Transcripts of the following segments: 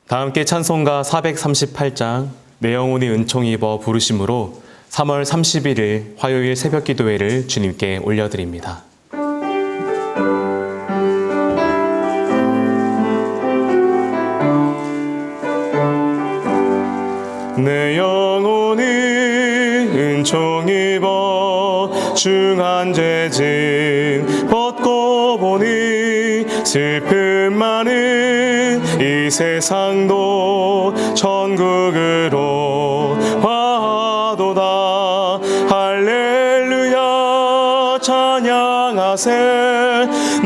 다 함께 찬송가 438장 내 영혼이 은총 입어 부르심으로 3월 31일 화요일 새벽 기도회를 주님께 올려드립니다. 내 영혼이 은총 입어 중한 죄짐 벗고 보니 슬픔 많은 이 세상도 천국으로 화하도다. 할렐루야 찬양하세.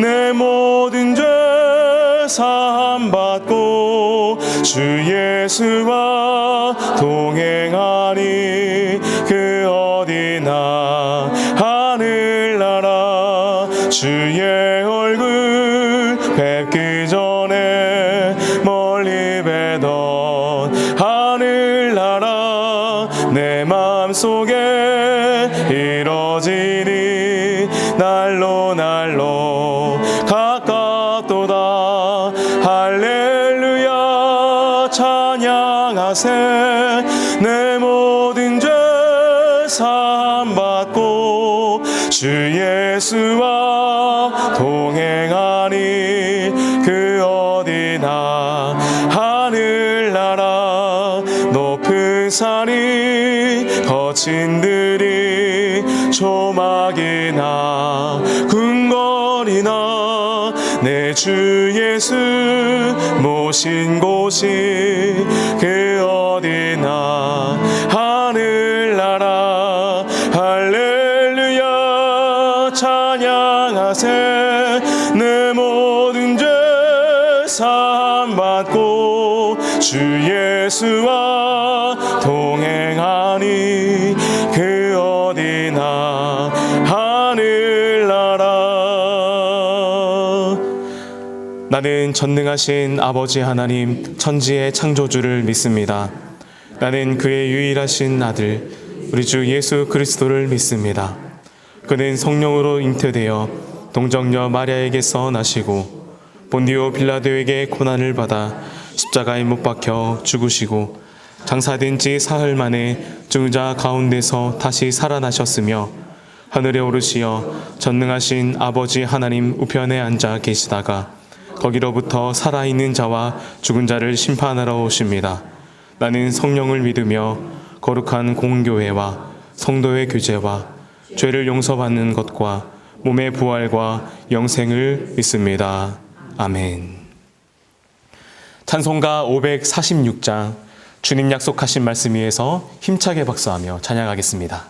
내 모든 죄 사함 받고 주 예수와 동행하니 그 어디나 하늘나라 주의 얼굴 뵙기 전에 멀리 뵈던 하늘나라 내 맘속에 이뤄지니 날로 날로 가깝도다. 할렐루야 찬양하세. 내 모든 죄 사함 받고 주 예수와 동행하니 그 어디나 하늘나라 높은 산이 거친 들이 조막이나 궁궐이나 내 주 예수 모신 곳이 그 어디나 하늘나라. 할렐루야 찬양하세. 내 모든 죄 사함 받고 주 예수와 동행하니 그 어디나 하늘나라. 나는 전능하신 아버지 하나님 천지의 창조주를 믿습니다. 나는 그의 유일하신 아들 우리 주 예수 그리스도를 믿습니다. 그는 성령으로 잉태되어 동정녀 마리아에게서 나시고 본디오 빌라도에게 고난을 받아 십자가에 못 박혀 죽으시고 장사된 지 사흘 만에 죽은 가운데서 다시 살아나셨으며 하늘에 오르시어 전능하신 아버지 하나님 우편에 앉아 계시다가 거기로부터 살아있는 자와 죽은 자를 심판하러 오십니다. 나는 성령을 믿으며 거룩한 공교회와 성도의 교제와 죄를 용서받는 것과 몸의 부활과 영생을 믿습니다. 아멘. 찬송가 546장 주님 약속하신 말씀 위에서 힘차게 박수하며 찬양하겠습니다.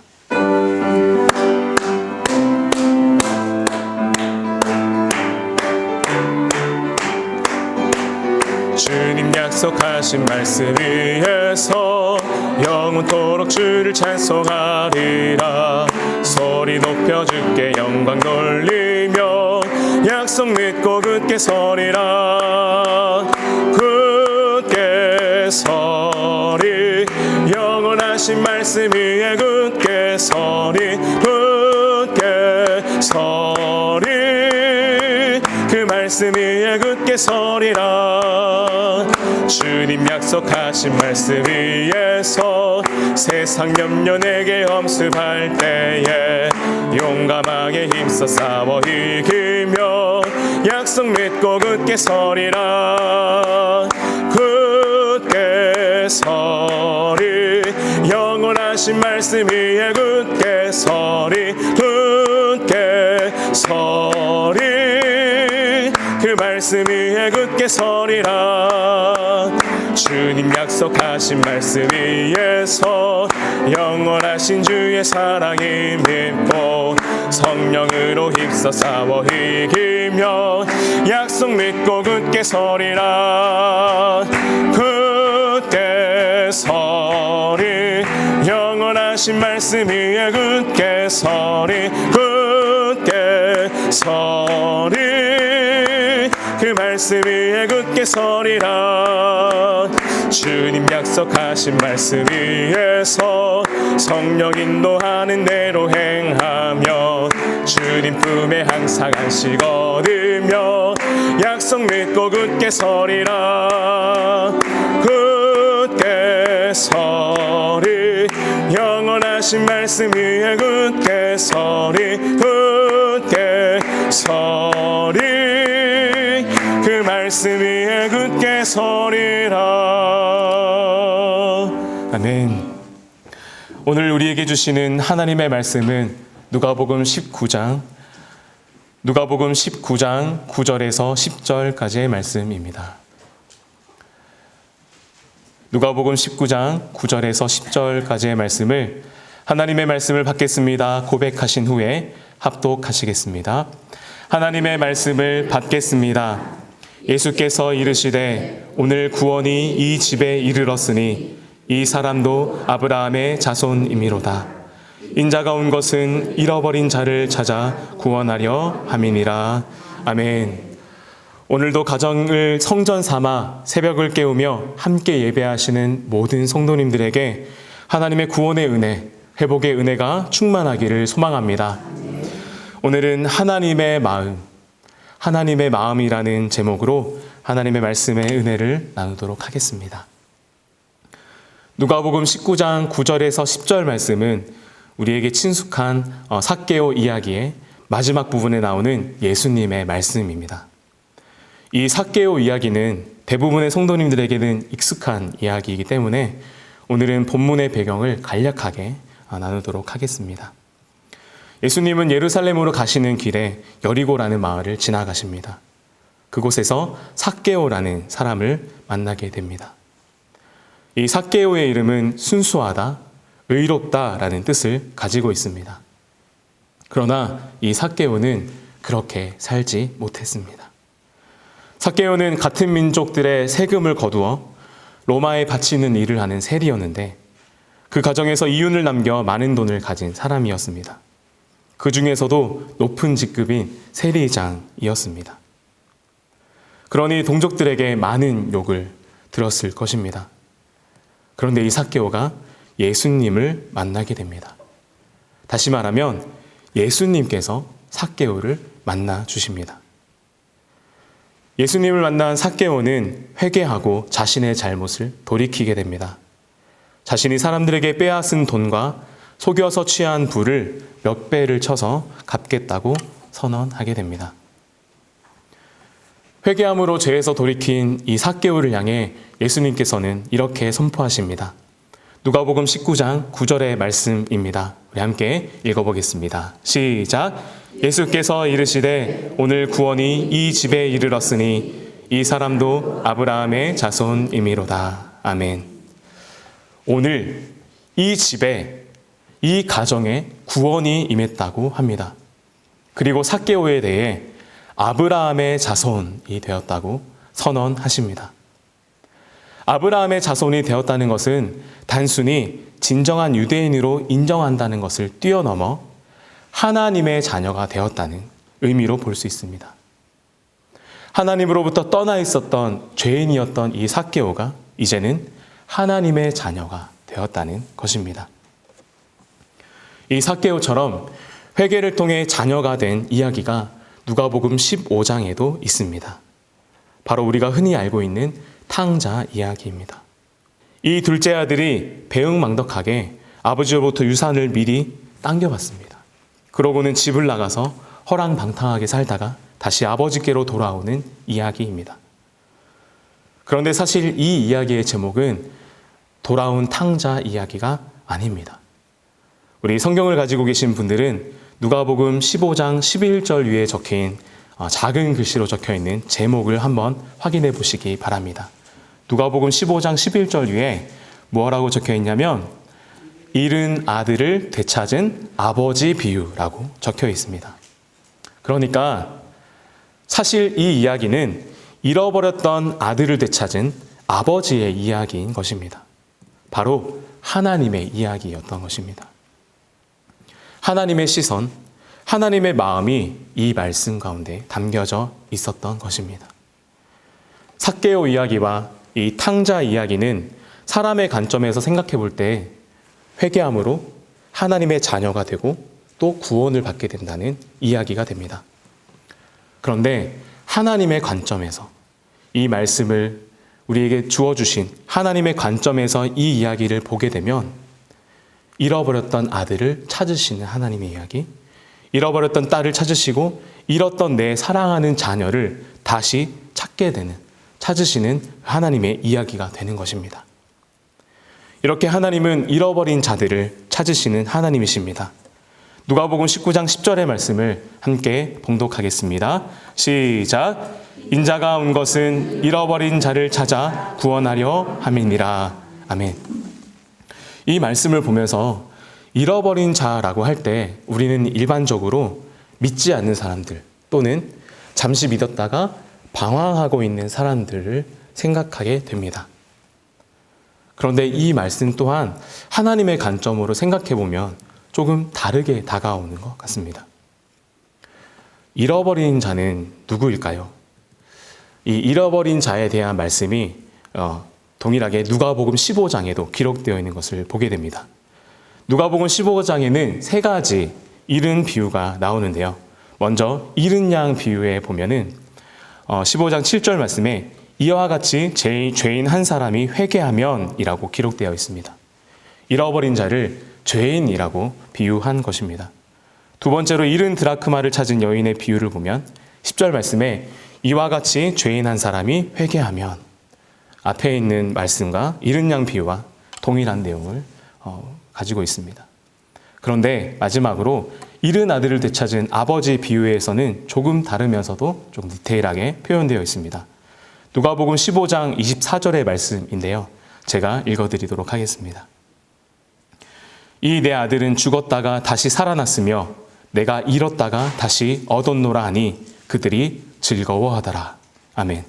주님 약속하신 말씀 위에서 영원토록 주를 찬송하리라. 소리 높여 주께 영광 돌리며 약속 믿고 굳게 서리라. 굳게 서리. 영원하신 말씀 위에 굳게 서리. 굳게 서리. 그 말씀 위에 굳게 서리라. 주님 약속하신 말씀 위에서 세상 염려 내게 엄습할 때에 용감하게 힘써 싸워 이기며 약속 믿고 굳게 서리라. 굳게 서리. 영원하신 말씀 위에 굳게 서리. 굳게 서리. 그 말씀 위에 굳게 서리라. 주님 약속하신 말씀 위에서 영원하신 주의 사랑이 믿고 성령으로 힘써 싸워 이기며 약속 믿고 굳게 서리라. 굳게 서리. 영원하신 말씀 위에 굳게 서리. 굳게 서리. 그 말씀 위에 굳게 서리라. 주님 약속하신 말씀 위에서 성령 인도하는 대로 행하며 주님 품에 항상 안식 얻으며 약속 믿고 굳게 서리라. 굳게 서리. 영원하신 말씀 위에 굳게 서리. 굳게 서리. 그 말씀 위에 굳게 서리라. 아멘. 오늘 우리에게 주시는 하나님의 말씀은 누가복음 19장 9절에서 10절까지의 말씀입니다. 누가복음 19장 9절에서 10절까지의 말씀을, 하나님의 말씀을 받겠습니다 고백하신 후에 합독하시겠습니다. 하나님의 말씀을 받겠습니다. 예수께서 이르시되 오늘 구원이 이 집에 이르렀으니 이 사람도 아브라함의 자손이미로다. 인자가 온 것은 잃어버린 자를 찾아 구원하려 함이니라. 아멘. 오늘도 가정을 성전 삼아 새벽을 깨우며 함께 예배하시는 모든 성도님들에게 하나님의 구원의 은혜, 회복의 은혜가 충만하기를 소망합니다. 오늘은 하나님의 마음이라는 제목으로 하나님의 말씀의 은혜를 나누도록 하겠습니다. 누가복음 19장 9절에서 10절 말씀은 우리에게 친숙한 삭개오 이야기의 마지막 부분에 나오는 예수님의 말씀입니다. 이 삭개오 이야기는 대부분의 성도님들에게는 익숙한 이야기이기 때문에 오늘은 본문의 배경을 간략하게 나누도록 하겠습니다. 예수님은 예루살렘으로 가시는 길에 여리고라는 마을을 지나가십니다. 그곳에서 삭개오라는 사람을 만나게 됩니다. 이 삭개오의 이름은 순수하다, 의롭다라는 뜻을 가지고 있습니다. 그러나 이 삭개오는 그렇게 살지 못했습니다. 삭개오는 같은 민족들의 세금을 거두어 로마에 바치는 일을 하는 세리였는데 그 가정에서 이윤을 남겨 많은 돈을 가진 사람이었습니다. 그 중에서도 높은 직급인 세리장이었습니다. 그러니 동족들에게 많은 욕을 들었을 것입니다. 그런데 이 삭개오가 예수님을 만나게 됩니다. 다시 말하면 예수님께서 삭개오를 만나 주십니다. 예수님을 만난 삭개오는 회개하고 자신의 잘못을 돌이키게 됩니다. 자신이 사람들에게 빼앗은 돈과 속여서 취한 부를 몇 배를 쳐서 갚겠다고 선언하게 됩니다. 회개함으로 죄에서 돌이킨 이 삭개오를 향해 예수님께서는 이렇게 선포하십니다. 누가복음 19장 9절의 말씀입니다. 우리 함께 읽어보겠습니다. 시작. 예수께서 이르시되 오늘 구원이 이 집에 이르렀으니 이 사람도 아브라함의 자손이미로다. 아멘. 오늘 이 집에, 이 가정에 구원이 임했다고 합니다. 그리고 삭개오에 대해 아브라함의 자손이 되었다고 선언하십니다. 아브라함의 자손이 되었다는 것은 단순히 진정한 유대인으로 인정한다는 것을 뛰어넘어 하나님의 자녀가 되었다는 의미로 볼 수 있습니다. 하나님으로부터 떠나 있었던 죄인이었던 이 삭개오가 이제는 하나님의 자녀가 되었다는 것입니다. 이 삭개오처럼 회개를 통해 자녀가 된 이야기가 누가복음 15장에도 있습니다. 바로 우리가 흔히 알고 있는 탕자 이야기입니다. 이 둘째 아들이 배은망덕하게 아버지로부터 유산을 미리 당겨받습니다. 그러고는 집을 나가서 허랑방탕하게 살다가 다시 아버지께로 돌아오는 이야기입니다. 그런데 사실 이 이야기의 제목은 돌아온 탕자 이야기가 아닙니다. 우리 성경을 가지고 계신 분들은 누가복음 15장 11절 위에 적혀있는 작은 글씨로 적혀있는 제목을 한번 확인해 보시기 바랍니다. 누가복음 15장 11절 위에 뭐라고 적혀있냐면 잃은 아들을 되찾은 아버지 비유라고 적혀 있습니다. 그러니까 사실 이 이야기는 잃어버렸던 아들을 되찾은 아버지의 이야기인 것입니다. 바로 하나님의 이야기였던 것입니다. 하나님의 시선, 하나님의 마음이 이 말씀 가운데 담겨져 있었던 것입니다. 삭개오 이야기와 이 탕자 이야기는 사람의 관점에서 생각해 볼 때 회개함으로 하나님의 자녀가 되고 또 구원을 받게 된다는 이야기가 됩니다. 그런데 하나님의 관점에서 이 말씀을 우리에게 주어주신 하나님의 관점에서 이 이야기를 보게 되면 잃어버렸던 아들을 찾으시는 하나님의 이야기, 잃어버렸던 딸을 찾으시고 잃었던 내 사랑하는 자녀를 다시 찾게 되는, 찾으시는 하나님의 이야기가 되는 것입니다. 이렇게 하나님은 잃어버린 자들을 찾으시는 하나님이십니다. 누가복음 19장 10절의 말씀을 함께 봉독하겠습니다. 시작. 인자가 온 것은 잃어버린 자를 찾아 구원하려 함이니라. 아멘. 이 말씀을 보면서 잃어버린 자라고 할 때 우리는 일반적으로 믿지 않는 사람들 또는 잠시 믿었다가 방황하고 있는 사람들을 생각하게 됩니다. 그런데 이 말씀 또한 하나님의 관점으로 생각해 보면 조금 다르게 다가오는 것 같습니다. 잃어버린 자는 누구일까요? 이 잃어버린 자에 대한 말씀이 동일하게 누가복음 15장에도 기록되어 있는 것을 보게 됩니다. 누가복음 15장에는 세 가지 잃은 비유가 나오는데요. 먼저 잃은 양 비유에 보면은 15장 7절 말씀에 이와 같이 죄인 한 사람이 회개하면 이라고 기록되어 있습니다. 잃어버린 자를 죄인이라고 비유한 것입니다. 두 번째로 잃은 드라크마를 찾은 여인의 비유를 보면 10절 말씀에 이와 같이 죄인 한 사람이 회개하면, 앞에 있는 말씀과 잃은 양 비유와 동일한 내용을 가지고 있습니다. 그런데 마지막으로 잃은 아들을 되찾은 아버지 비유에서는 조금 다르면서도 좀 디테일하게 표현되어 있습니다. 누가복음 15장 24절의 말씀인데요. 제가 읽어드리도록 하겠습니다. 이 내 아들은 죽었다가 다시 살아났으며 내가 잃었다가 다시 얻었노라 하니 그들이 즐거워하더라. 아멘.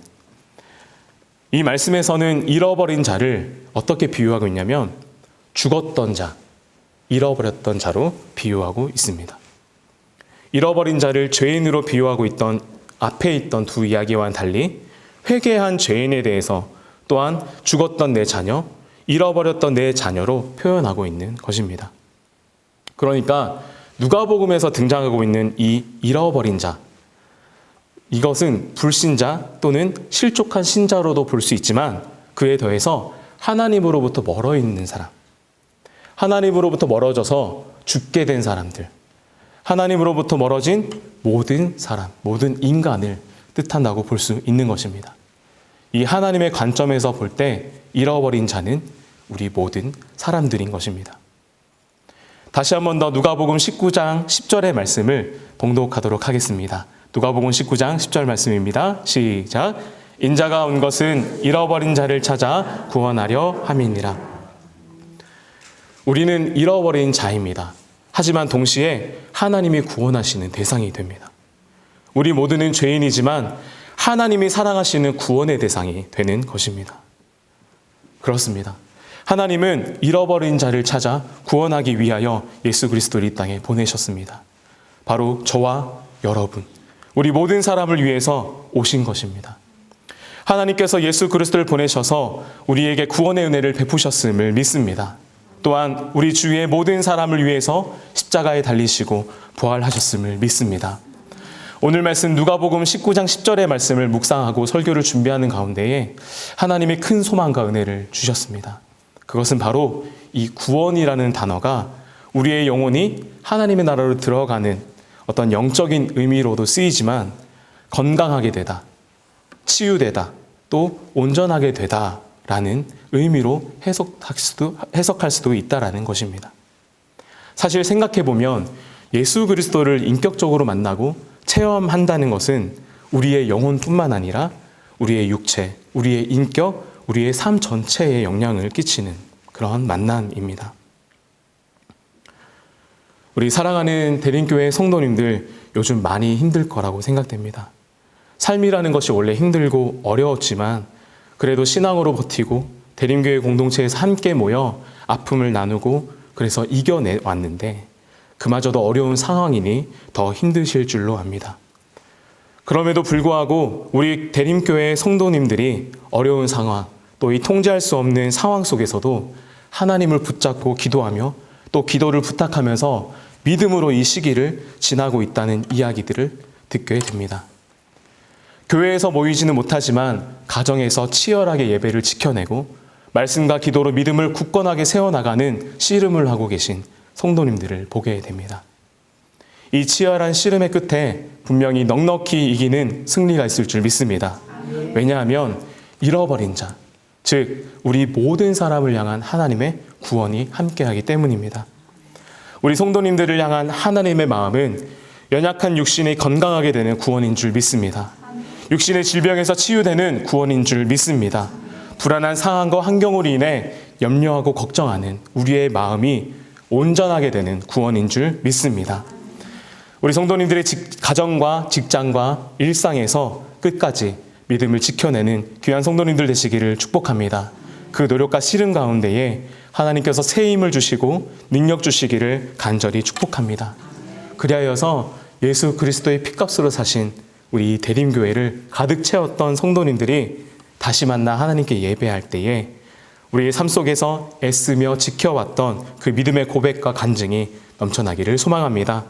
이 말씀에서는 잃어버린 자를 어떻게 비유하고 있냐면 죽었던 자, 잃어버렸던 자로 비유하고 있습니다. 잃어버린 자를 죄인으로 비유하고 있던 앞에 있던 두 이야기와는 달리 회개한 죄인에 대해서 또한 죽었던 내 자녀, 잃어버렸던 내 자녀로 표현하고 있는 것입니다. 그러니까 누가복음에서 등장하고 있는 이 잃어버린 자, 이것은 불신자 또는 실족한 신자로도 볼 수 있지만 그에 더해서 하나님으로부터 멀어 있는 사람, 하나님으로부터 멀어져서 죽게 된 사람들, 하나님으로부터 멀어진 모든 사람, 모든 인간을 뜻한다고 볼 수 있는 것입니다. 이 하나님의 관점에서 볼 때 잃어버린 자는 우리 모든 사람들인 것입니다. 다시 한 번 더 누가복음 19장 10절의 말씀을 봉독하도록 하겠습니다. 누가복음 19장 10절 말씀입니다. 시작. 인자가 온 것은 잃어버린 자를 찾아 구원하려 함이니라. 우리는 잃어버린 자입니다. 하지만 동시에 하나님이 구원하시는 대상이 됩니다. 우리 모두는 죄인이지만 하나님이 사랑하시는 구원의 대상이 되는 것입니다. 그렇습니다. 하나님은 잃어버린 자를 찾아 구원하기 위하여 예수 그리스도를 이 땅에 보내셨습니다. 바로 저와 여러분, 우리 모든 사람을 위해서 오신 것입니다. 하나님께서 예수 그리스도를 보내셔서 우리에게 구원의 은혜를 베푸셨음을 믿습니다. 또한 우리 주위의 모든 사람을 위해서 십자가에 달리시고 부활하셨음을 믿습니다. 오늘 말씀 누가복음 19장 10절의 말씀을 묵상하고 설교를 준비하는 가운데에 하나님이 큰 소망과 은혜를 주셨습니다. 그것은 바로 이 구원이라는 단어가 우리의 영혼이 하나님의 나라로 들어가는 어떤 영적인 의미로도 쓰이지만 건강하게 되다, 치유되다, 또 온전하게 되다라는 의미로 해석할 수도 있다라는 것입니다. 사실 생각해보면 예수 그리스도를 인격적으로 만나고 체험한다는 것은 우리의 영혼뿐만 아니라 우리의 육체, 우리의 인격, 우리의 삶 전체에 영향을 끼치는 그런 만남입니다. 우리 사랑하는 대림교회 성도님들 요즘 많이 힘들 거라고 생각됩니다. 삶이라는 것이 원래 힘들고 어려웠지만 그래도 신앙으로 버티고 대림교회 공동체에서 함께 모여 아픔을 나누고 그래서 이겨내 왔는데 그마저도 어려운 상황이니 더 힘드실 줄로 압니다. 그럼에도 불구하고 우리 대림교회 성도님들이 어려운 상황, 또 이 통제할 수 없는 상황 속에서도 하나님을 붙잡고 기도하며 또 기도를 부탁하면서 믿음으로 이 시기를 지나고 있다는 이야기들을 듣게 됩니다. 교회에서 모이지는 못하지만 가정에서 치열하게 예배를 지켜내고 말씀과 기도로 믿음을 굳건하게 세워나가는 씨름을 하고 계신 성도님들을 보게 됩니다. 이 치열한 씨름의 끝에 분명히 넉넉히 이기는 승리가 있을 줄 믿습니다. 왜냐하면 잃어버린 자, 즉 우리 모든 사람을 향한 하나님의 구원이 함께하기 때문입니다. 우리 성도님들을 향한 하나님의 마음은 연약한 육신이 건강하게 되는 구원인 줄 믿습니다. 육신의 질병에서 치유되는 구원인 줄 믿습니다. 불안한 상황과 환경으로 인해 염려하고 걱정하는 우리의 마음이 온전하게 되는 구원인 줄 믿습니다. 우리 성도님들의 가정과 직장과 일상에서 끝까지 믿음을 지켜내는 귀한 성도님들 되시기를 축복합니다. 그 노력과 씨름 가운데에 하나님께서 새 힘을 주시고 능력 주시기를 간절히 축복합니다. 그리하여서 예수 그리스도의 피값으로 사신 우리 대림교회를 가득 채웠던 성도님들이 다시 만나 하나님께 예배할 때에 우리의 삶 속에서 애쓰며 지켜왔던 그 믿음의 고백과 간증이 넘쳐나기를 소망합니다.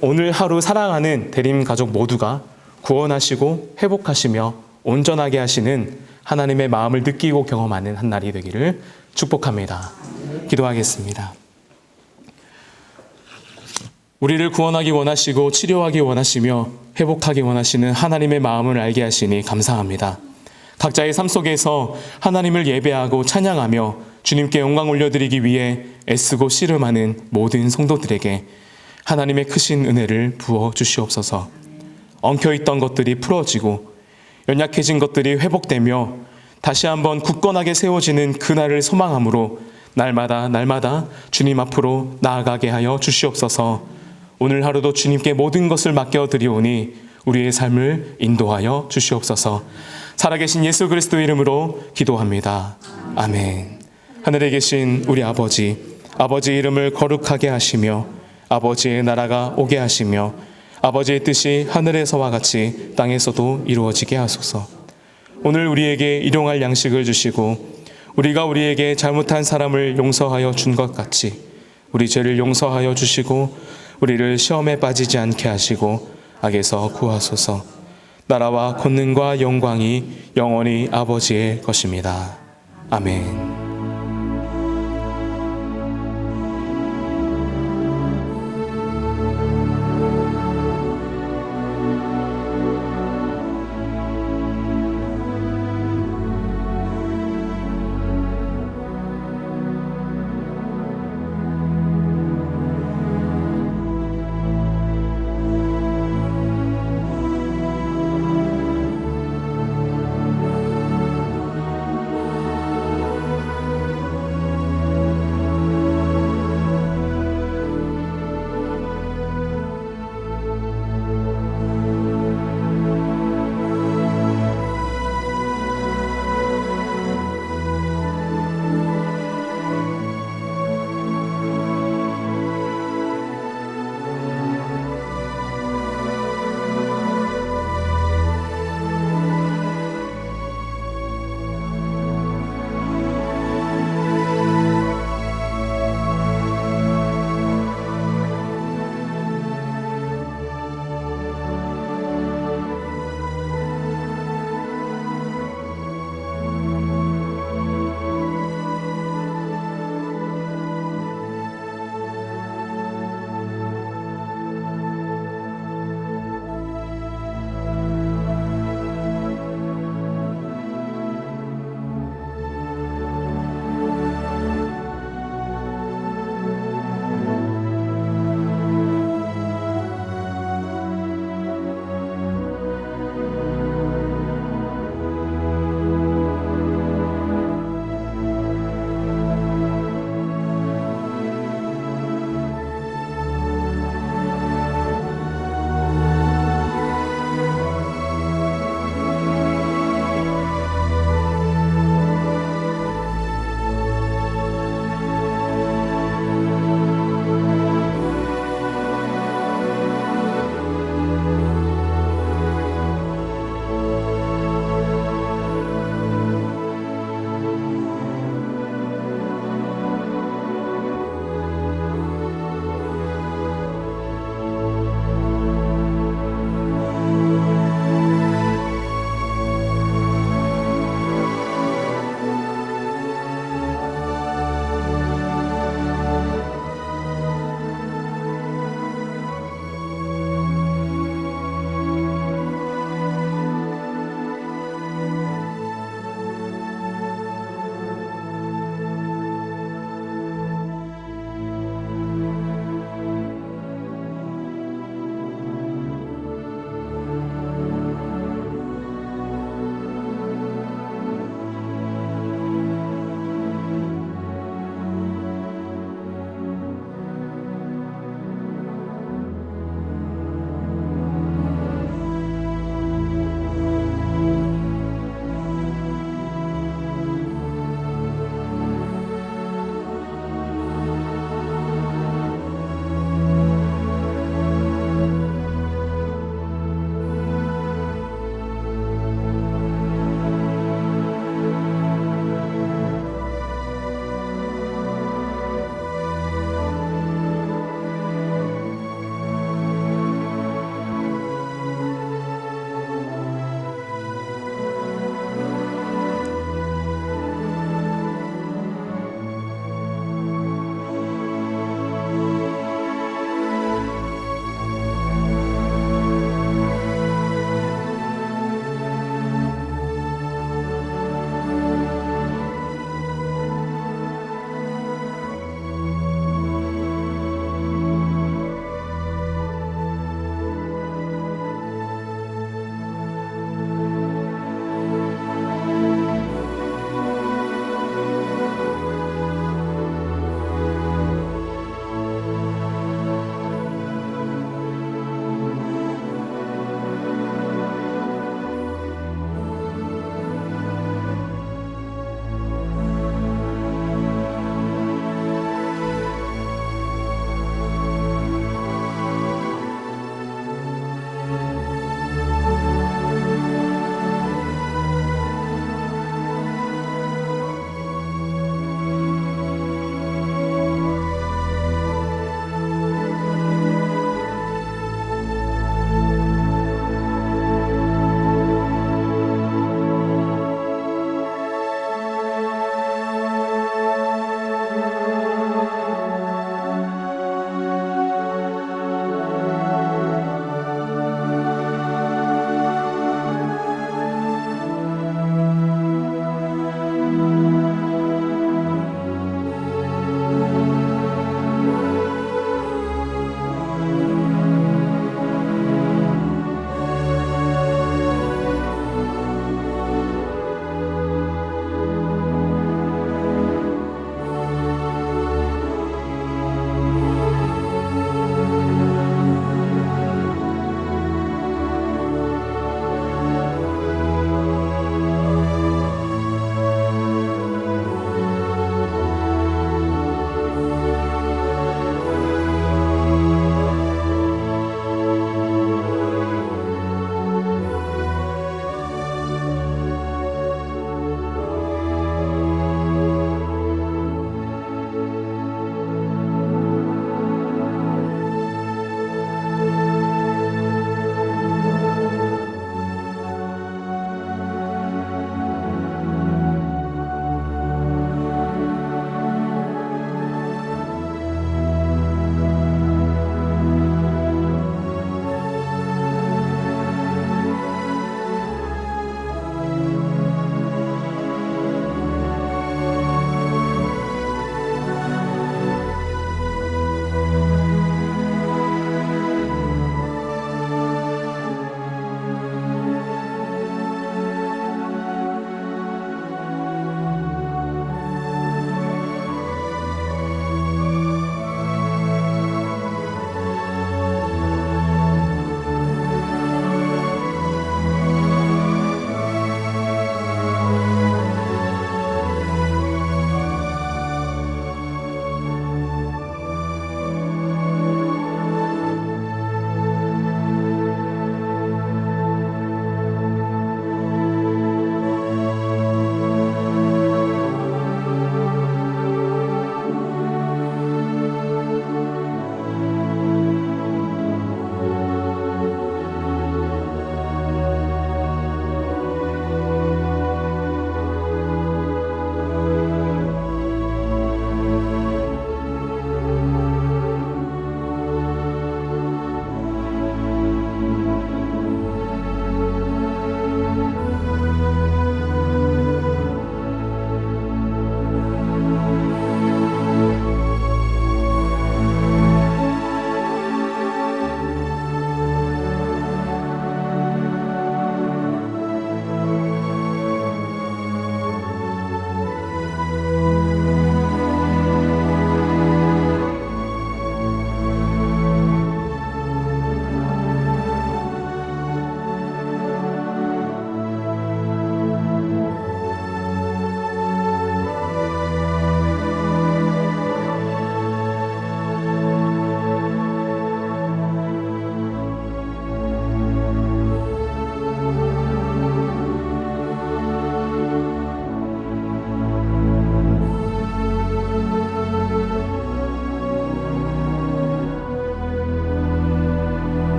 오늘 하루 사랑하는 대림 가족 모두가 구원하시고 회복하시며 온전하게 하시는 하나님의 마음을 느끼고 경험하는 한 날이 되기를 축복합니다. 기도하겠습니다. 우리를 구원하기 원하시고 치료하기 원하시며 회복하기 원하시는 하나님의 마음을 알게 하시니 감사합니다. 각자의 삶 속에서 하나님을 예배하고 찬양하며 주님께 영광 올려드리기 위해 애쓰고 씨름하는 모든 성도들에게 하나님의 크신 은혜를 부어 주시옵소서. 엉켜있던 것들이 풀어지고 연약해진 것들이 회복되며 다시 한번 굳건하게 세워지는 그날을 소망함으로 날마다 주님 앞으로 나아가게 하여 주시옵소서. 오늘 하루도 주님께 모든 것을 맡겨드리오니 우리의 삶을 인도하여 주시옵소서. 살아계신 예수 그리스도의 이름으로 기도합니다. 아멘. 하늘에 계신 우리 아버지, 아버지의 이름을 거룩하게 하시며 아버지의 나라가 오게 하시며 아버지의 뜻이 하늘에서와 같이 땅에서도 이루어지게 하소서. 오늘 우리에게 일용할 양식을 주시고 우리가 우리에게 잘못한 사람을 용서하여 준 것 같이 우리 죄를 용서하여 주시고 우리를 시험에 빠지지 않게 하시고 악에서 구하소서. 나라와 권능과 영광이 영원히 아버지의 것입니다. 아멘.